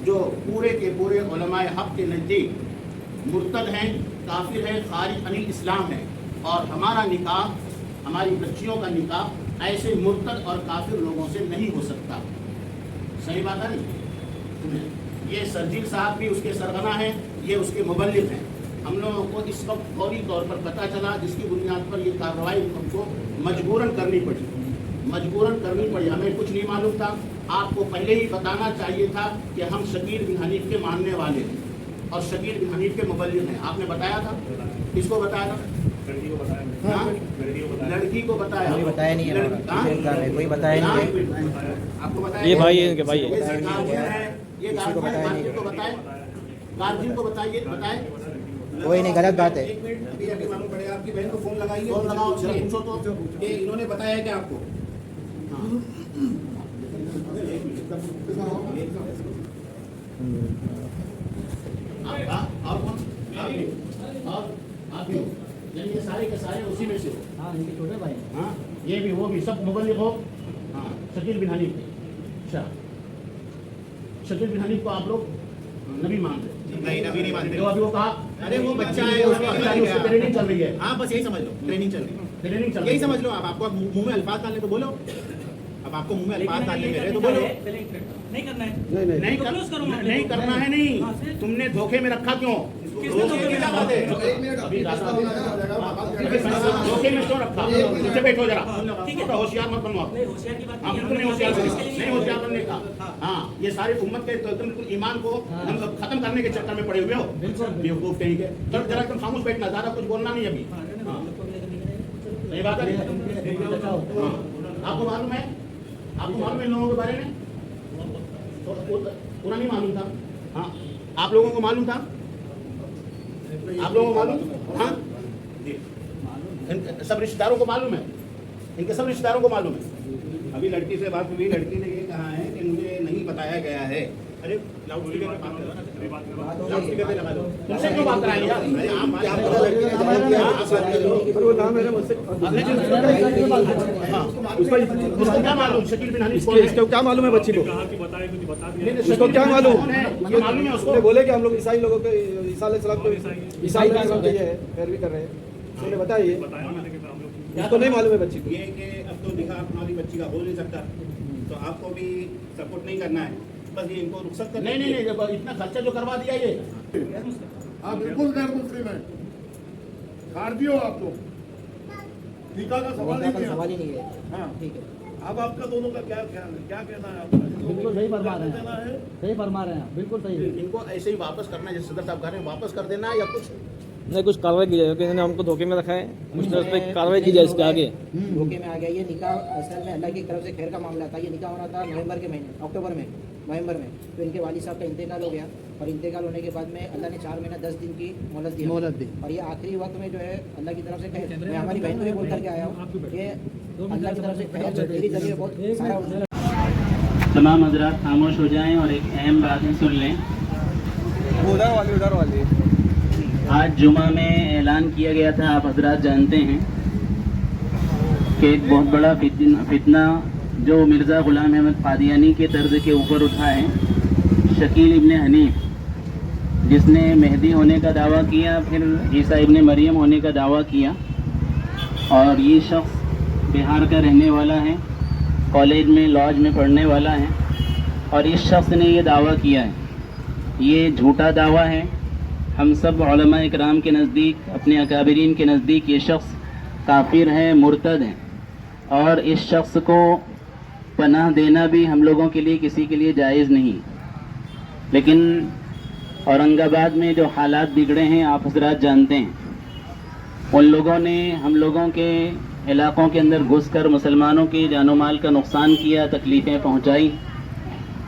जो पूरे के पूरे उलमाए हक़ के नज़दीक मुर्तद हैं, काफिर हैं, खारिज अनिल इस्लाम हैं। और हमारा निकाह, हमारी बच्चियों का निकाह ऐसे मुर्तद और काफिर लोगों से नहीं हो सकता। सही बात है नहीं? ये सरजील साहब भी उसके सरगना हैं, ये उसके मुबल्लिग हैं। हम लोगों को इस वक्त फौरी तौर पर पता चला, जिसकी बुनियाद पर ये कार्रवाई हमको मजबूरन करनी पड़ी। हमें कुछ नहीं मालूम था। आपको पहले ही बताना चाहिए था कि हम शकील बिन हनीफ के मानने वाले हैं और शकील बिन हनीफ के मुबल्लिग हैं। आपने बताया था? किसको बताया था? लड़की को बताया। कोई बताया नहीं है, कोई बताया नहीं है। आपको बताया? ये भाई है, इनके भाई है। ये गार्जियन को बताए, गार्जियन को बताइए, बताए। कोई नहीं, गलत बात है। एक मिनट, अभी आगे मालूम पड़ेगा। आपकी बहन को फोन लगाइए, फोन लगाओ, जरा पूछो तो कि इन्होंने बताया है क्या आपको? और कौन? आप भी हो? यानी ये सारे के सारे उसी में से हो? हाँ, इनके छोटे भाई। हाँ, ये भी वो भी सब मुबल्लिग हो। हाँ, शकील बिन हनीफ के। अच्छा, शकील बिन हनीफ को आप लोग नबी मानते? नहीं, नबी नहीं मानते। तो अभी वो कहा, अरे वो बच्चा है, उसकी ट्रेनिंग चल रही है। हाँ, बस यही समझ लो, ट्रेनिंग चल रही है। ट्रेनिंग चल रही यही है। समझ लो। आप आपको मुंह में अल्फाज डालने को बोलो। अब आपको मुंह में अल्फाज डालने के रहे तो बोलो। नहीं करना है। नहीं करना है। नहीं, तुमने धोखे में रखा क्यों? अभी धोखे में क्यों रखा? नीचे बैठो जरा, थोड़ा होशियार मत बनो आप। होशियार की बात हाँ, बिल्कुल नहीं होशियार बनने का। हाँ, ये सारी उम्मत के तो बिल्कुल ईमान को खत्म करने के चक्कर में पड़े हुए हो। बेवकूफ कहीं के। चलो जरा तुम खामोश बैठना, ज्यादा कुछ बोलना नहीं अभी। नहीं बात है। आपको मालूम है? आपको मालूम है इन लोगों के बारे में? पूरा नहीं मालूम था? हाँ, आप लोगों को मालूम था? आप लोगों को मालूम? हाँ, सब रिश्तेदारों को मालूम है? इनके सब रिश्तेदारों को मालूम है? अभी लड़की से बात हुई, लड़की ने ये कहा है कि मुझे नहीं बताया गया है। अरे लाउडस्पीकर पे बात करो ना, लाउडस्पीकर पे लगा दो। तुमसे क्यों बात कराएंगे यार? अरे आप क्या पता लड़की ने जान दिया? वो नाम है मुझसे। उसको क्या मालूम? शकील बिन हनीफ इसको क्या मालूम है बच्ची को? इसको क्या मालूम? ये मालूम है उसको? बोले कि हम लोग ईसाई लोगों के ईसा अलैहिस्सलाम को ईसाई का ये है, पैरवी कर रहे हैं। उसने बताया इसको नहीं मालूम है बच्ची को। ये कि अब तो निकाह हमारी बच्ची का हो नहीं सकता, तो आपको भी सपोर्ट नहीं करना है। बस ये इनको रुखसत कर। नहीं, इतना खर्चा जो करवा दिया ये। हाँ, बिल्कुल गैर मुस्लिम है। खारजी हो आप लोग। टीका का सवाल नहीं किया। सवाल ही नहीं है। हाँ, ठीक है, अब आपका दोनों का क्या ख्याल है? क्या कहना है आपका? बिल्कुल सही फरमा रहे हैं, सही फरमा रहे हैं, बिल्कुल सही है। इनको ऐसे ही वापस करना है, जैसे सदर साहब कह रहे हैं, वापस कर देना है या कुछ? नहीं, कुछ कार्रवाई की जाए, क्योंकि इन्होंने हमको धोखे में रखा है। उस पर कार्रवाई की जाए इसके आगे। धोखे में आ गया ये निकाह। असल में अल्लाह की तरफ से खैर का मामला था। ये निकाह होना था नवंबर के महीने, नवंबर में। तो इनके वालिद साहब का इंतकाल हो गया और इंतकाल होने के बाद में अल्लाह ने 4 महीना 10 दिन की मोहलत दी। और ये आखिरी वक्त में जो है अल्लाह की तरफ से खैर, मैं हमारी बहन को भी बोल करके आया हूँ कि अल्लाह की तरफ से खैर मेरी जरिए बहुत सारा। तमाम हजरात खामोश हो जाएं और एक अहम बात सुन लें। उधर वाली आज जुमा में ऐलान किया गया था, आप हजरात जानते हैं कि एक बहुत बड़ा फितना जो मिर्ज़ा ग़ुलाम अहमद क़ादियानी के तर्ज के ऊपर उठा है। शकील इब्ने हनीफ, जिसने मेहदी होने का दावा किया, फिर ईसा इब्ने मरियम होने का दावा किया, और ये शख्स बिहार का रहने वाला है, कॉलेज में लॉज में पढ़ने वाला है, और इस शख्स ने ये दावा किया है। ये झूठा दावा है। हम सब उलमा इकराम के नज़दीक, अपने अकाबिरीन के नज़दीक ये शख्स काफिर है, मुर्तद है, और इस शख्स को पनाह देना भी हम लोगों के लिए, किसी के लिए जायज़ नहीं। लेकिन औरंगाबाद में जो हालात बिगड़े हैं आप हज़रात जानते हैं। उन लोगों ने हम लोगों के इलाक़ों के अंदर घुसकर मुसलमानों के जानो माल का नुकसान किया, तकलीफ़ें पहुँचाई,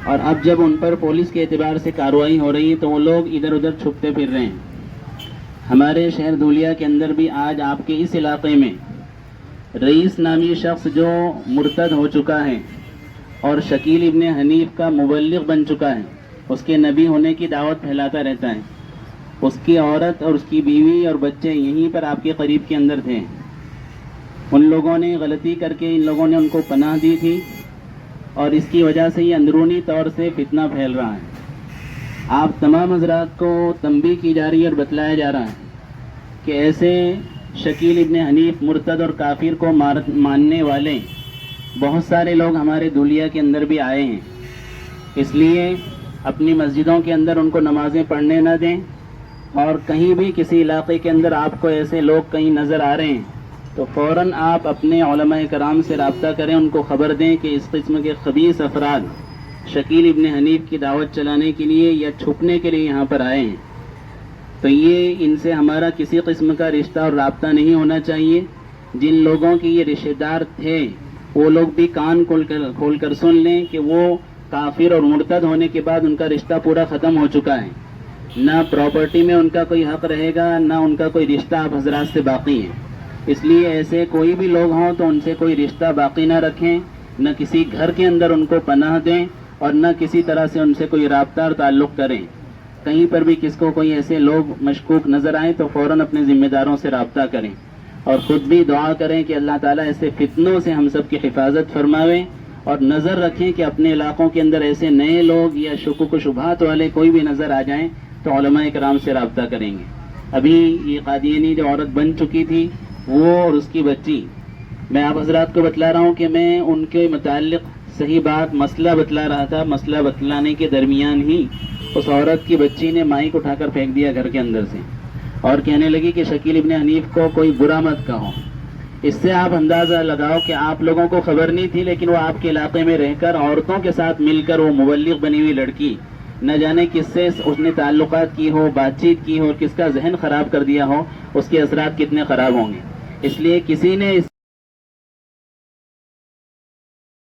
और अब जब उन पर पुलिस के एतबार से कार्रवाई हो रही है तो वो लोग इधर उधर छुपते फिर रहे हैं। हमारे शहर धूलिया के अंदर भी आज आपके इस इलाक़े में रईस नामी शख्स जो मुर्तद हो चुका है और शकील इब्ने हनीफ का मुबल्लिग बन चुका है, उसके नबी होने की दावत फैलाता रहता है, उसकी औरत और उसकी बीवी और बच्चे यहीं पर आपके करीब के अंदर थे। उन लोगों ने गलती करके इन लोगों ने उनको पनाह दी थी, और इसकी वजह से ये अंदरूनी तौर से फितना फैल रहा है। آپ تمام حضرات کو تنبیہ کی جا رہی ہے اور بتلایا جا رہا ہے کہ ایسے شکیل ابن حنیف مرتد اور کافر کو ماننے والے بہت سارے لوگ ہمارے دھولیا کے اندر بھی آئے ہیں، اس لیے اپنی مسجدوں کے اندر ان کو نمازیں پڑھنے نہ دیں، اور کہیں بھی کسی علاقے کے اندر آپ کو ایسے لوگ کہیں نظر آ رہے ہیں تو فوراً آپ اپنے علماء کرام سے رابطہ کریں، ان کو خبر دیں کہ اس قسم کے خبیث افراد شکیل ابن حنیف کی دعوت چلانے کے لیے یا چھپنے کے لیے یہاں پر آئے ہیں، تو یہ ان سے ہمارا کسی قسم کا رشتہ اور رابطہ نہیں ہونا چاہیے۔ جن لوگوں کی یہ رشتہ دار تھے وہ لوگ بھی کان کھول کر سن لیں کہ وہ کافر اور مرتد ہونے کے بعد ان کا رشتہ پورا ختم ہو چکا ہے، نہ پراپرٹی میں ان کا کوئی حق رہے گا، نہ ان کا کوئی رشتہ آپ حضرات سے باقی ہے۔ اس لیے ایسے کوئی بھی لوگ ہوں تو ان سے کوئی رشتہ باقی نہ رکھیں، نہ کسی گھر کے اندر ان کو پناہ دیں، اور نہ کسی طرح سے ان سے کوئی رابطہ اور تعلق کریں۔ کہیں پر بھی کس کو کوئی ایسے لوگ مشکوک نظر آئیں تو فوراً اپنے ذمہ داروں سے رابطہ کریں، اور خود بھی دعا کریں کہ اللہ تعالیٰ ایسے فتنوں سے ہم سب کی حفاظت فرماوے، اور نظر رکھیں کہ اپنے علاقوں کے اندر ایسے نئے لوگ یا شکوک و شبہات والے کوئی بھی نظر آ جائیں تو علماء کرام سے رابطہ کریں گے۔ ابھی یہ قادیانی جو عورت بن چکی تھی وہ اور اس کی بچی، میں آپ حضرات کو بتلا رہا ہوں کہ میں ان کے متعلق صحیح بات مسئلہ بتلا رہا تھا، مسئلہ بتلانے کے درمیان ہی اس عورت کی بچی نے مائک اٹھا کر پھینک دیا گھر کے اندر سے، اور کہنے لگی کہ شکیل ابن حنیف کو کوئی برا مت کہو۔ اس سے آپ اندازہ لگاؤ کہ آپ لوگوں کو خبر نہیں تھی، لیکن وہ آپ کے علاقے میں رہ کر عورتوں کے ساتھ مل کر وہ مبلغ بنی ہوئی لڑکی نہ جانے کس سے اس نے تعلقات کی ہو، بات چیت کی ہو، اور کس کا ذہن خراب کر دیا ہو، اس کے اثرات کتنے خراب ہوں گے۔ اس لیے کسی نے اس